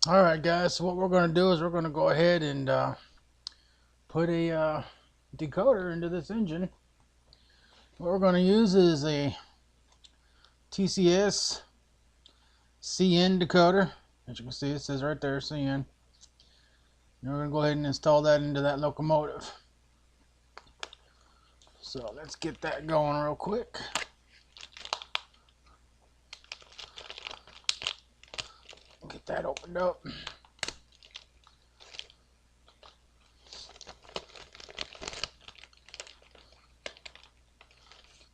Alright guys, so what we're going to do is we're going to go ahead and put a decoder into this engine. What we're going to use is a TCS CN decoder. As you can see, it says right there CN. And we're going to go ahead and install that into that locomotive. So let's get that going real quick. Get that opened up. Get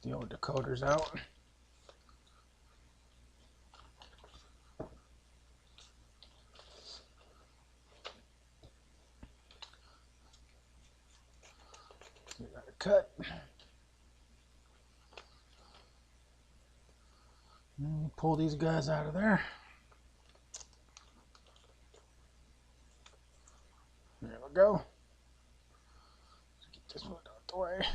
the old decoders out. We got a cut. And pull these guys out of there. There we go. Let's get this one out the way.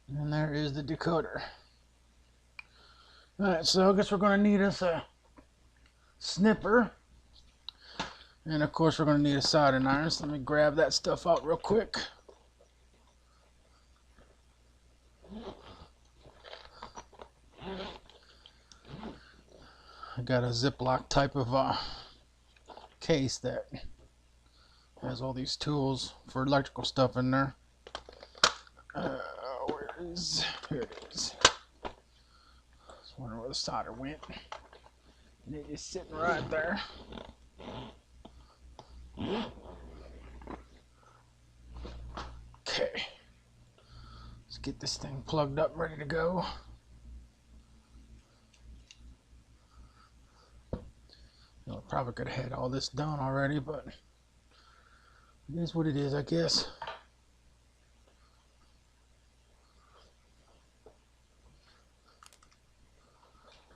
And there is the decoder. Alright, so I guess we're going to need us a snipper. And of course we're going to need a soldering iron. So let me grab that stuff out real quick. I got a Ziploc type of case that has all these tools for electrical stuff in there. Here it is. I was wondering where the solder went. And it is sitting right there. Okay. Let's get this thing plugged up, ready to go. You know, probably could have had all this done already, but it is what it is, I guess.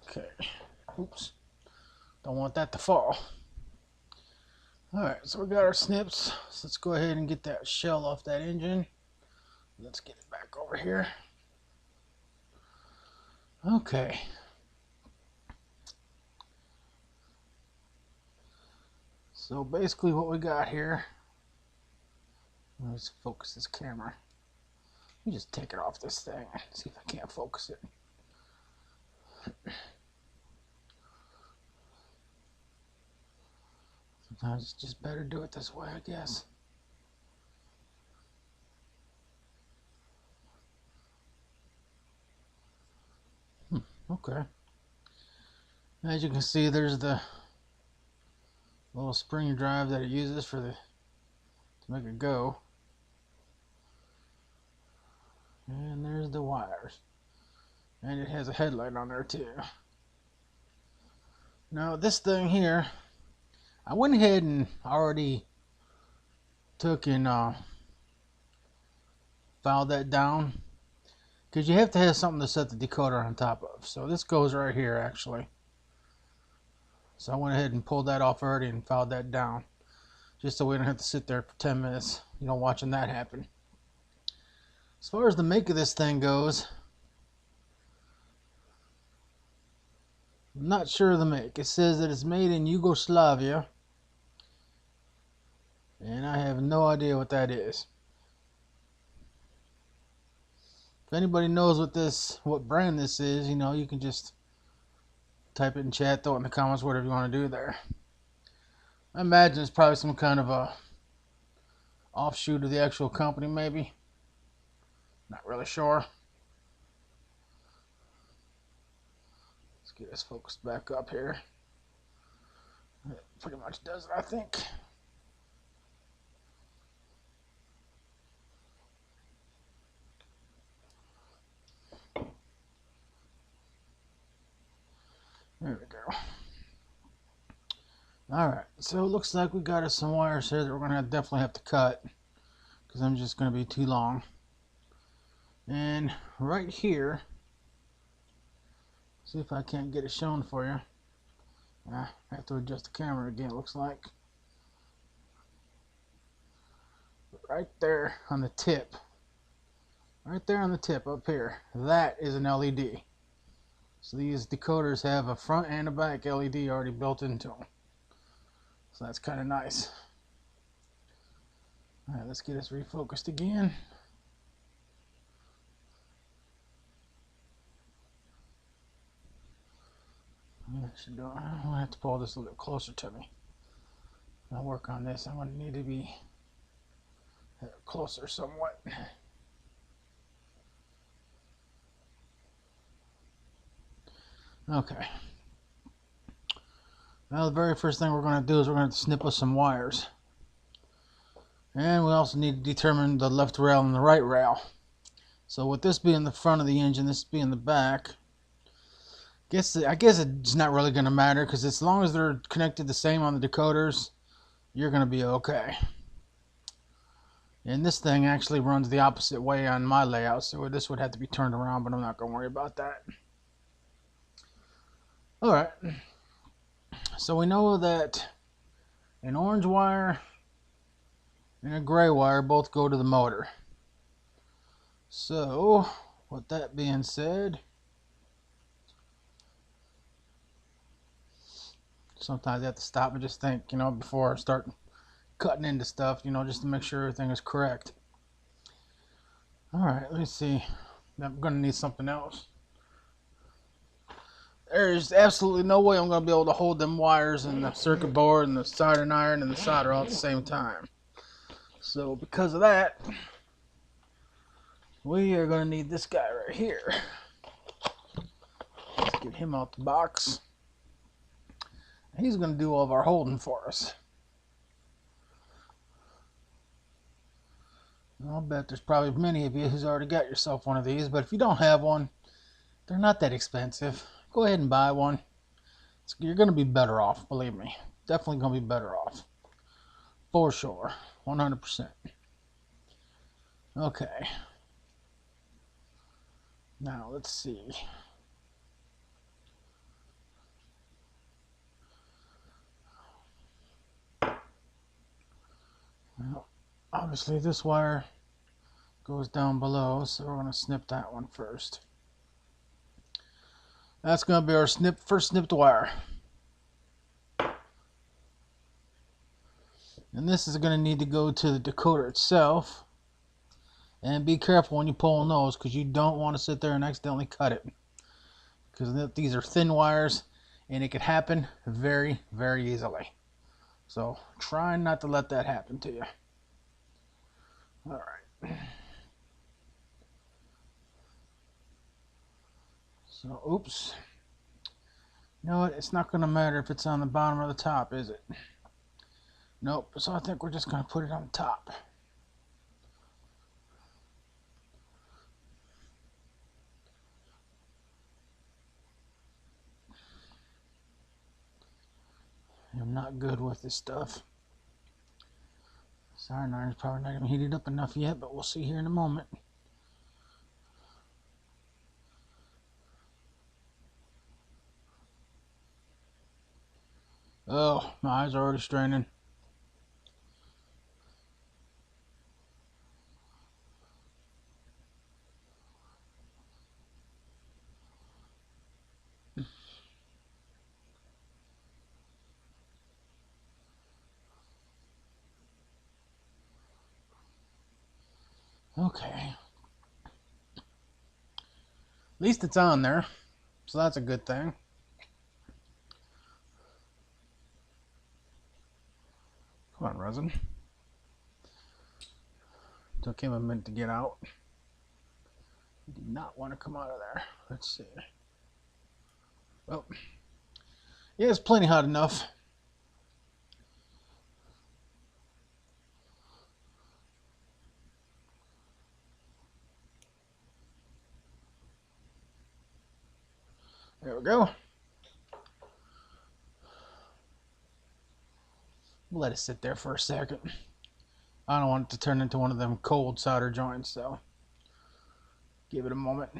Okay. Oops. Don't want that to fall. Alright, so we got our snips. So let's go ahead and get that shell off that engine. Let's get it back over here. Okay. So basically what we got here, let's focus this camera. Let me just take it off this thing, see if I can't focus it. Sometimes it's just better to do it this way, I guess. Okay. As you can see, there's the little spring drive that it uses for to make it go. And there's the wires. And it has a headlight on there too. Now this thing here, I went ahead and already took and filed that down, because you have to have something to set the decoder on top of. So this goes right here actually. So I went ahead and pulled that off already and filed that down, just so we don't have to sit there for 10 minutes, you know, watching that happen. As far as the make of this thing goes, I'm not sure of the make. It says that it's made in Yugoslavia, and I have no idea what that is. If anybody knows what brand this is, you know, you can just type it in chat, throw it in the comments, whatever you want to do there. I imagine it's probably some kind of a offshoot of the actual company, maybe. Not really sure. Let's get this focused back up here. It pretty much does it, I think. There we go. Alright, so it looks like we got us some wires here that we're going to definitely have to cut, because I'm just going to be too long. And right here, see if I can't get it shown for you. I have to adjust the camera again, it looks like. Right there on the tip Right there on the tip up here. That is an LED. So these decoders have a front and a back LED already built into them. So that's kind of nice. Alright, let's get us refocused again. I'm gonna have to pull this a little closer to me. I'll work on this. I'm gonna need to be closer somewhat. Okay. Now the very first thing we're going to do is we're going to snip us some wires. And we also need to determine the left rail and the right rail. So with this being the front of the engine, this being the back, I guess it's not really going to matter, because as long as they're connected the same on the decoders, you're going to be okay. And this thing actually runs the opposite way on my layout, so this would have to be turned around, but I'm not going to worry about that. Alright, so we know that an orange wire and a gray wire both go to the motor. So, with that being said, sometimes I have to stop and just think, before I start cutting into stuff, just to make sure everything is correct. Alright, let me see. I'm going to need something else. There's absolutely no way I'm going to be able to hold them wires and the circuit board and the soldering iron and the solder all at the same time. So because of that, we are going to need this guy right here. Let's get him out the box. He's going to do all of our holding for us. I'll bet there's probably many of you who's already got yourself one of these, but if you don't have one, they're not that expensive. Go ahead and buy one. You're going to be better off, believe me. Definitely going to be better off. For sure. 100%. Okay. Now, let's see. Well, obviously this wire goes down below, so we're going to snip that one first. That's going to be our first snipped wire. And this is going to need to go to the decoder itself. And be careful when you pull those, because you don't want to sit there and accidentally cut it. Because these are thin wires, and it could happen very, very easily. So try not to let that happen to you. Alright. So, oops. You know what? It's not going to matter if it's on the bottom or the top, is it? Nope. So I think we're just going to put it on the top. I'm not good with this stuff. Soldering iron's probably not even heated up enough yet, but we'll see here in a moment. Oh, my eyes are already straining. Okay. At least it's on there, so that's a good thing. Come on, resin. Took him a minute to get out. He did not want to come out of there. Let's see. Well, yeah, it's plenty hot enough. There we go. Let it sit there for a second. I don't want it to turn into one of them cold solder joints, so give it a moment.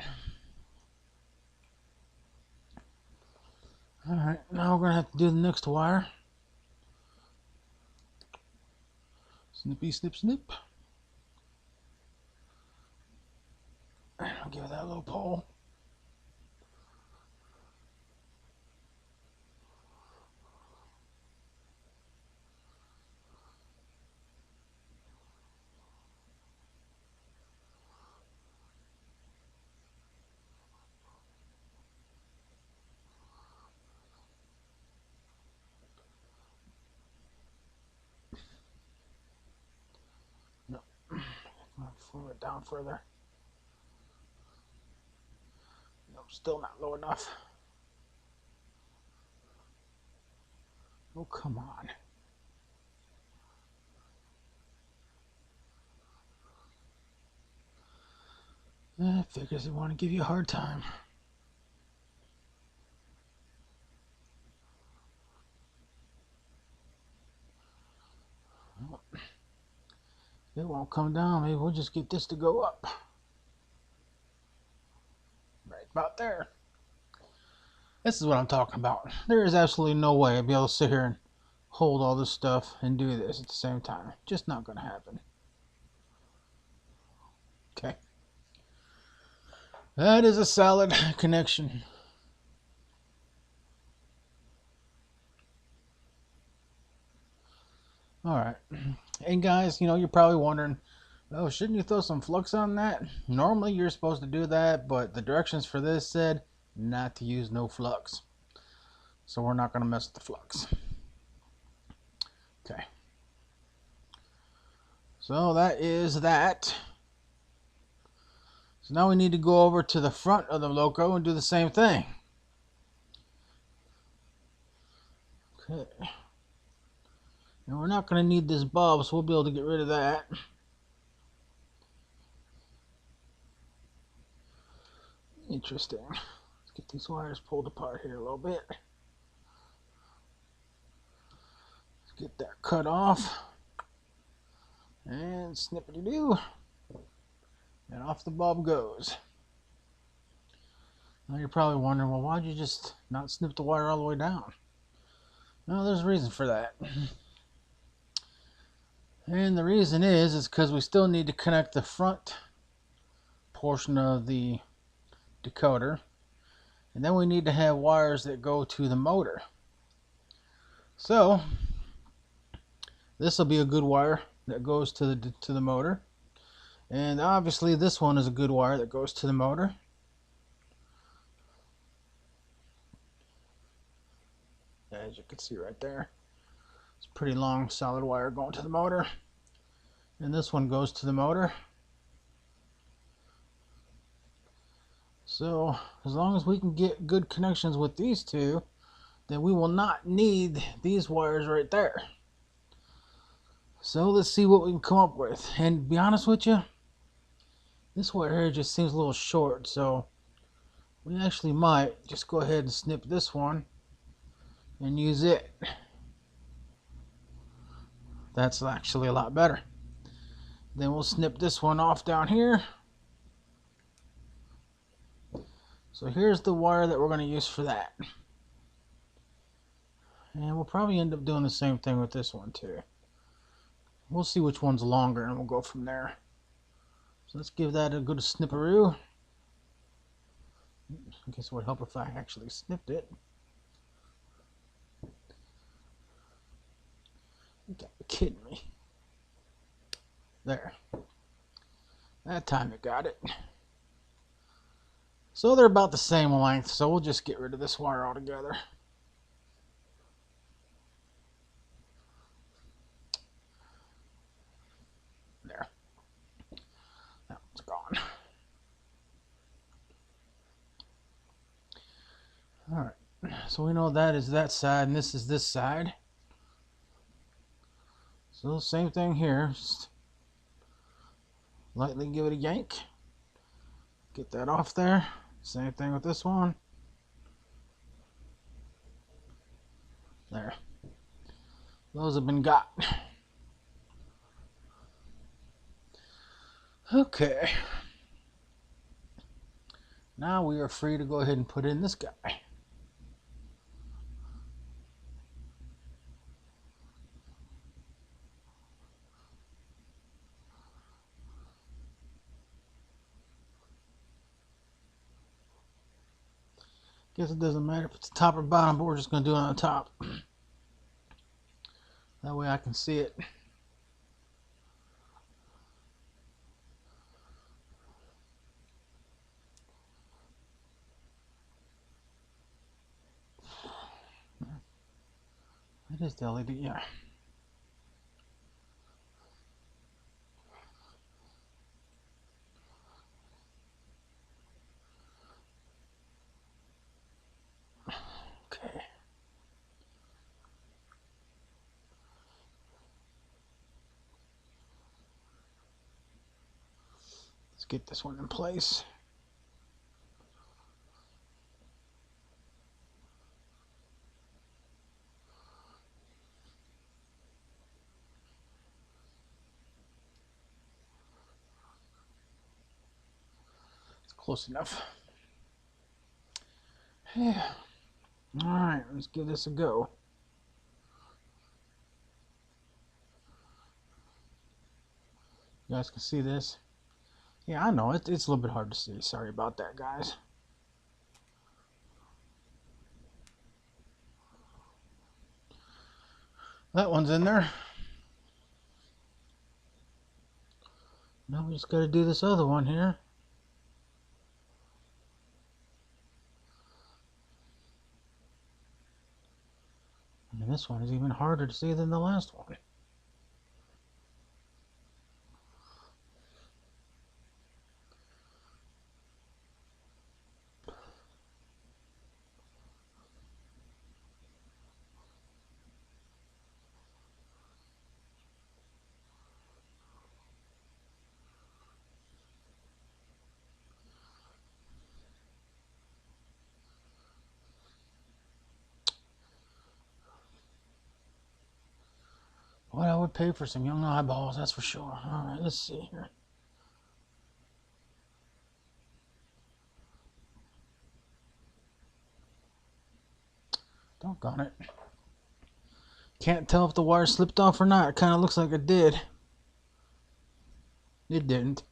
Alright, now we're going to have to do the next wire. Snippy, snip, snip. pull. No, I'll slow it down further. No, still not low enough. Oh, come on. I figures they want to give you a hard time. It won't come down. Maybe we'll just get this to go up. Right about there. This is what I'm talking about. There is absolutely no way I'd be able to sit here and hold all this stuff and do this at the same time. Just not going to happen. Okay. That is a solid connection. Alright. And guys, you know, you're probably wondering, oh, shouldn't you throw some flux on that? Normally you're supposed to do that, but the directions for this said not to use no flux. So we're not going to mess with the flux. Okay. So that is that. So now we need to go over to the front of the Loco and do the same thing. Okay. And we're not going to need this bulb, so we'll be able to get rid of that. Interesting. Let's get these wires pulled apart here a little bit. Let's get that cut off. And snippity-doo. And off the bulb goes. Now you're probably wondering, well, why'd you just not snip the wire all the way down? Well, there's a reason for that. And the reason is because we still need to connect the front portion of the decoder. And then we need to have wires that go to the motor. So this will be a good wire that goes to the motor. And obviously this one is a good wire that goes to the motor. As you can see right there, it's a pretty long solid wire going to the motor. And this one goes to the motor. So as long as we can get good connections with these two, then we will not need these wires right there. So let's see what we can come up with. And to be honest with you, this wire here just seems a little short, so we actually might just go ahead and snip this one and use it. That's actually a lot better. Then we'll snip this one off down here. So here's the wire that we're going to use for that. And we'll probably end up doing the same thing with this one too. We'll see which one's longer and we'll go from there. So let's give that a good snipperoo. I guess it would help if I actually snipped it. You gotta be kidding me. There. That time it got it. So they're about the same length, so we'll just get rid of this wire altogether. There. That one's gone. Alright, so we know that is that side and this is this side. So same thing here, just lightly give it a yank. Get that off there. Same thing with this one. There. Those have been got. Okay. Now we are free to go ahead and put in this guy. Guess it doesn't matter if it's the top or bottom, but we're just going to do it on the top. That way I can see it. It is the LED, yeah. Okay. Let's get this one in place. It's close enough. Yeah. Alright, let's give this a go. You guys can see this. Yeah, I know, it's a little bit hard to see. Sorry about that, guys. That one's in there. Now we just got to do this other one here. And this one is even harder to see than the last one. What I would pay for some young eyeballs, that's for sure. Alright, let's see here. Doggone it. Can't tell if the wire slipped off or not. It kind of looks like it did. It didn't.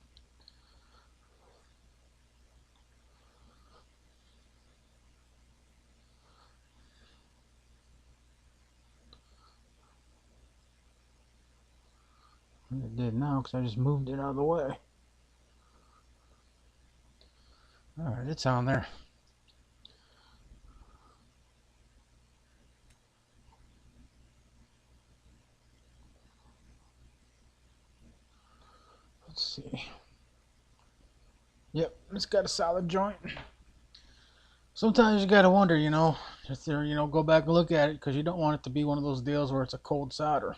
It did now because I just moved it out of the way. Alright, it's on there. Let's see. Yep, it's got a solid joint. Sometimes you gotta wonder, just go back and look at it because you don't want it to be one of those deals where it's a cold solder.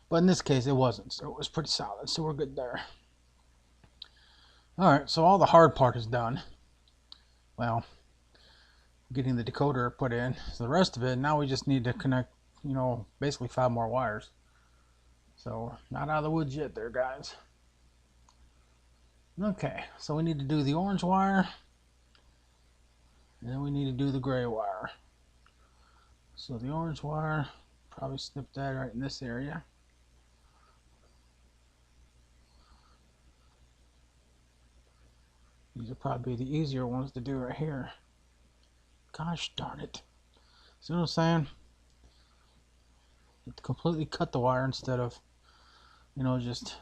But in this case, it wasn't, so it was pretty solid, so we're good there. Alright, so all the hard part is done. Well, getting the decoder put in. So the rest of it, now we just need to connect, basically 5 more wires. So, not out of the woods yet there, guys. Okay, so we need to do the orange wire. And then we need to do the gray wire. So the orange wire, probably snip that right in this area. These are probably the easier ones to do right here. Gosh darn it. See what I'm saying? Completely cut the wire instead of, just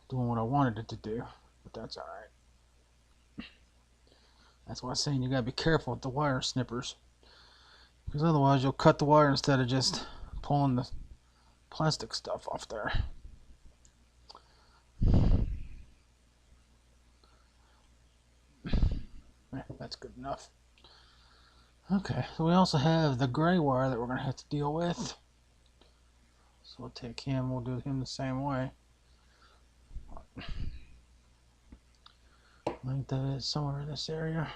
doing what I wanted it to do. But that's alright. That's why I'm saying you gotta be careful with the wire snippers. Because otherwise you'll cut the wire instead of just pulling the plastic stuff off there. That's good enough. Okay, so we also have the gray wire that we're going to have to deal with. So we'll take him, we'll do him the same way. I think that is somewhere in this area.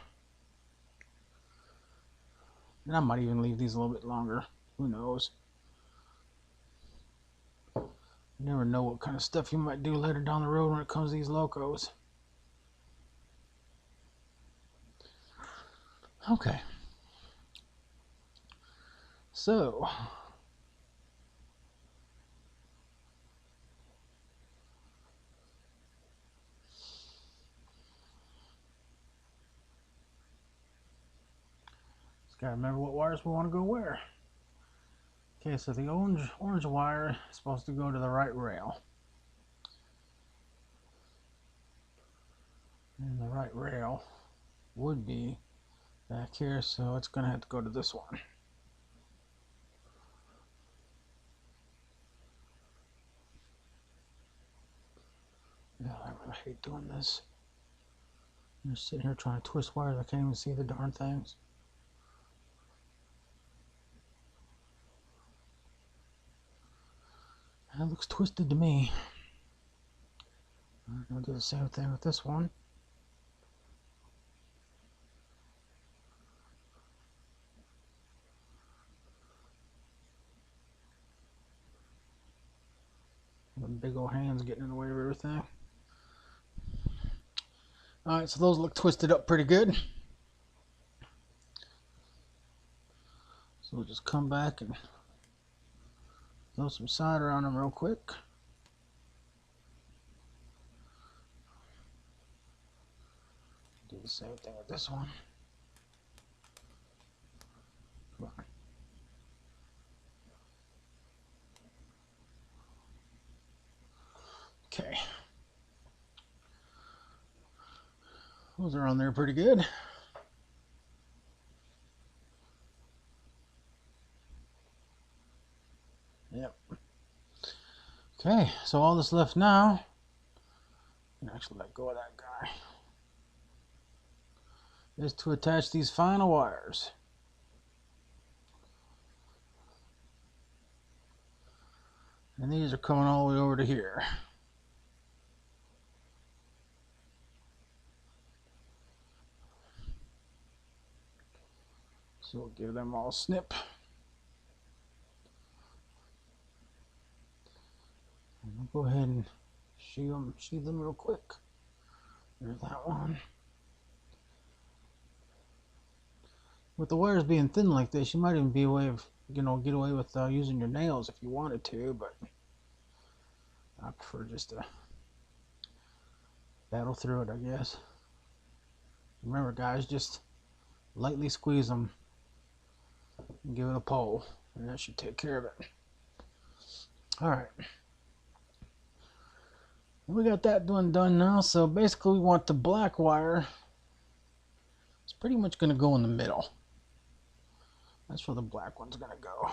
And I might even leave these a little bit longer. Who knows? You never know what kind of stuff you might do later down the road when it comes to these locos. Okay. So, Just gotta remember what wires we want to go where. Okay, so the orange wire is supposed to go to the right rail. And the right rail would be back here, so it's gonna have to go to this one. Yeah, I really hate doing this. I'm just sitting here trying to twist wires. I can't even see the darn things. That looks twisted to me. I'm gonna do the same thing with this one. The big old hands getting in the way of everything. Alright, so those look twisted up pretty good. So we'll just come back and throw some solder on them real quick. Do the same thing with this one. Come on. Okay. Those are on there pretty good. Yep. Okay, so all that's left now, I can actually let go of that guy, is to attach these final wires. And these are coming all the way over to here. So we'll give them all a snip. And we'll go ahead and sheathe them real quick. There's that one. With the wires being thin like this, you might even be away of, get away with using your nails if you wanted to, but I prefer just to battle through it, I guess. Remember, guys, just lightly squeeze them and give it a pull, and that should take care of it. Alright. We got that one done now, so basically we want the black wire. It's pretty much going to go in the middle. That's where the black one's going to go.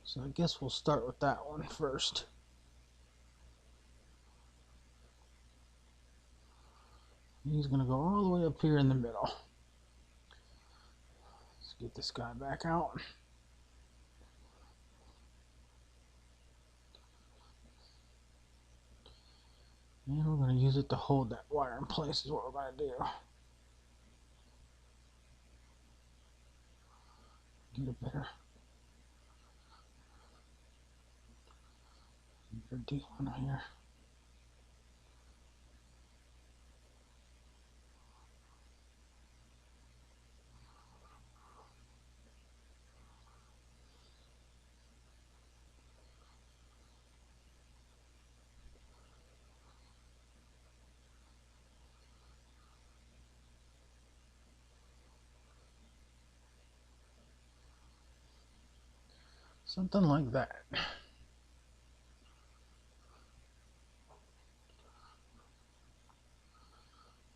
So I guess we'll start with that one first. He's going to go all the way up here in the middle. Let's get this guy back out. And we're going to use it to hold that wire in place is what we're going to do. Get a better deal on here. Something like that. I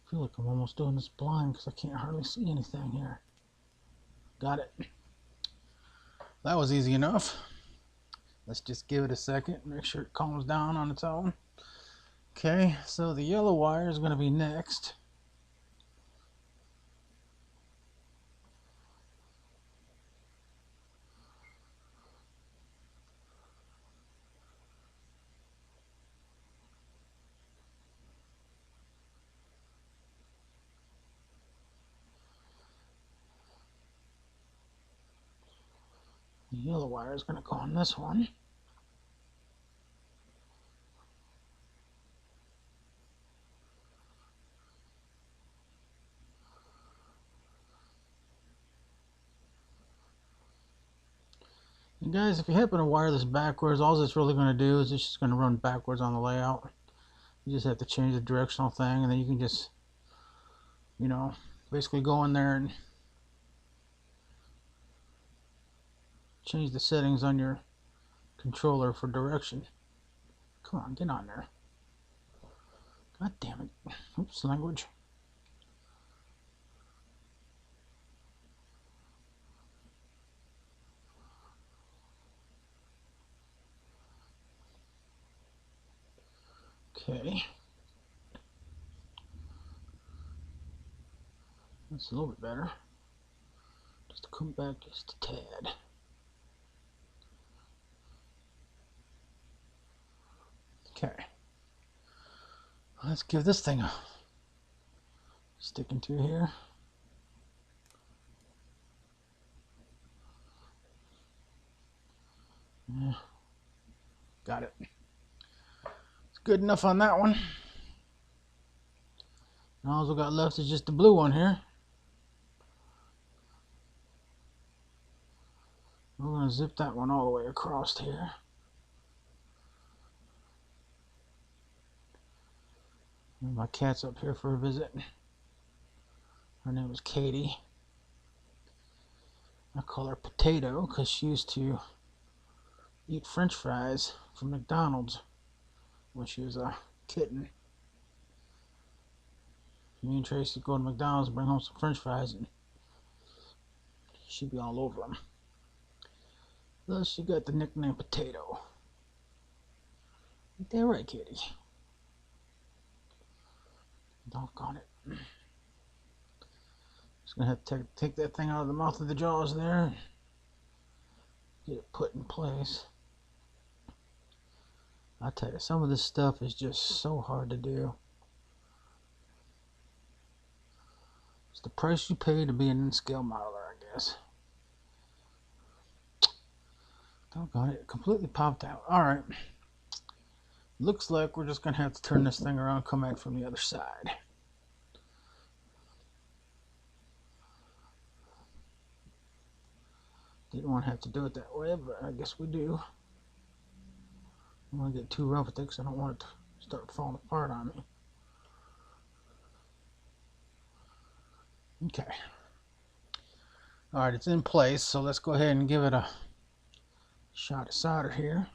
feel like I'm almost doing this blind because I can't hardly see anything here. Got it. That was easy enough. Let's just give it a second, make sure it calms down on its own. Okay, so the yellow wire is going to be next. The yellow wire is going to go on this one. And guys, if you happen to wire this backwards, all it's really going to do is it's just going to run backwards on the layout. You just have to change the directional thing, and then you can just, basically go in there and change the settings on your controller for direction. Come on, get on there. God damn it. Oops, language. Okay. That's a little bit better. Just to come back just a tad. Okay. Let's give this thing a stick into here. Yeah. Got it. It's good enough on that one. Now all we got left is just the blue one here. We're going to zip that one all the way across here. And my cat's up here for a visit. Her name is Katie. I call her Potato because she used to eat French fries from McDonald's when she was a kitten. Me and Tracy would go to McDonald's and bring home some French fries, and she'd be all over them. Thus, she got the nickname Potato. Ain't that right, Katie? Doggone it. Just gonna have to take that thing out of the mouth of the jaws there. Get it put in place. I tell you, some of this stuff is just so hard to do. It's the price you pay to be an in-scale modeler, I guess. Doggone it, completely popped out. Alright. Looks like we're just going to have to turn this thing around and come at it from the other side. Didn't want to have to do it that way, but I guess we do. I don't want to get too rough with it because I don't want it to start falling apart on me. Okay. Alright, it's in place, so let's go ahead and give it a shot of solder here.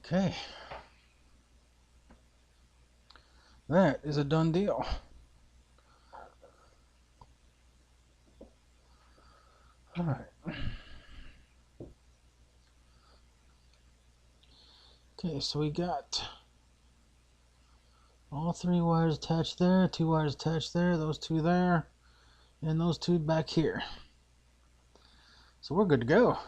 Okay. That is a done deal. Alright. Okay, so we got all 3 wires attached there, 2 wires attached there, those 2 there, and those 2 back here. So we're good to go.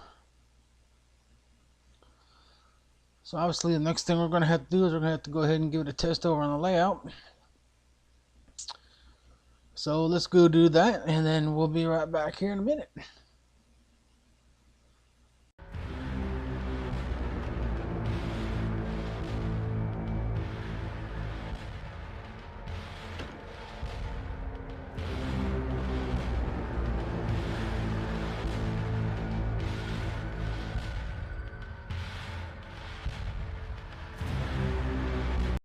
So obviously the next thing we're going to have to do is we're going to have to go ahead and give it a test over on the layout. So let's go do that, and then we'll be right back here in a minute.